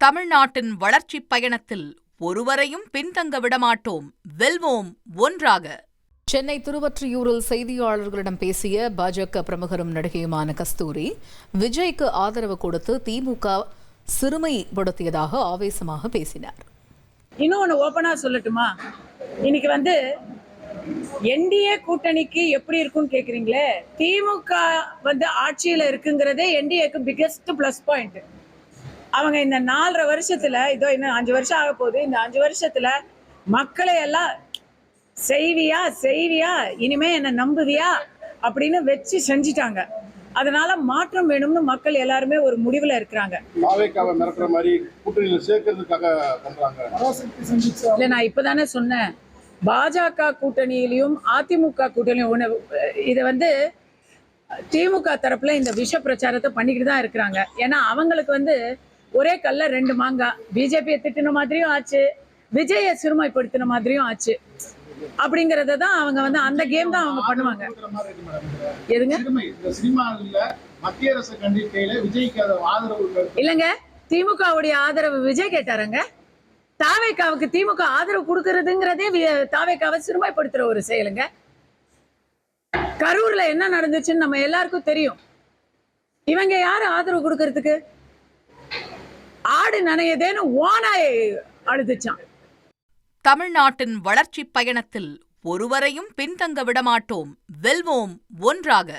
தமிழ்நாட்டின் வளர்ச்சிப் பயணத்தில் ஒருவரையும் பின்தங்க விடமாட்டோம், வெல்வோம் ஒன்றாக. சென்னை திருவொற்றியூரில் செய்தியாளர்களிடம் பேசிய பாஜக பிரமுகரும் நடிகையுமான கஸ்தூரி, விஜய்க்கு ஆதரவு கொடுத்து திமுக சிறுமைப்படுத்தியதாக ஆவேசமாக பேசினார். இன்னொன்னு ஓபனா சொல்லட்டுமா, இன்னைக்கு என்டிஏ கூட்டணிக்கு எப்படி இருக்குன்னு கேக்குறீங்களே, திமுக ஆட்சியில இருக்குங்கிறதே என்டிஏக்கு பிகெஸ்ட் பிளஸ் பாயிண்ட். அவங்க இந்த 4.5 வருஷத்துல, இதோ இன்னும் 5 வருஷம் ஆக போகுது, இந்த 5 வருஷத்துல மக்களை எல்லாம் செய்வியா இனிமே என்ன நம்புவியா அப்படின்னு வச்சு செஞ்சிட்டாங்க. அதனால மாற்றம் வேணும்னு மக்கள் எல்லாருமே ஒரு முடிவுல இருக்கிறாங்க. இல்ல, நான் இப்பதானே சொன்னேன், பாஜக கூட்டணியிலையும் அதிமுக கூட்டணியும் இதை திமுக தரப்புல இந்த விஷ பிரச்சாரத்தை பண்ணிக்கிட்டு தான் இருக்கிறாங்க. ஏன்னா அவங்களுக்கு ஒரே கல்ல 2 மாங்காய், பிஜேபியை திட்டின மாதிரியும் ஆச்சு, விஜயை சிறுமைப்படுத்தின மாதிரியும் ஆச்சு. அப்படிங்கறத தான் அவங்க அந்த கேம் தான் அவங்க பண்ணுவாங்க. எதுங்க இல்லங்க, திமுகவுடைய ஆதரவு விஜய் கேட்டாருங்க. தாவேகாவுக்கு திமுக ஆதரவு கொடுக்கறதுங்கிறதே தாவேகாவை சிறுமைப்படுத்துற ஒரு செயலுங்க. கரூர்ல என்ன நடந்துச்சுன்னு நம்ம எல்லாருக்கும் தெரியும். இவங்க யாரு ஆதரவு கொடுக்கறதுக்கு? ஆடு நனையதேன்னு ஓனாய் அழுதுச்சான். தமிழ்நாட்டின் வளர்ச்சிப் பயணத்தில் ஒருவரையும் பின்தங்க விடமாட்டோம், வெல்வோம் ஒன்றாக.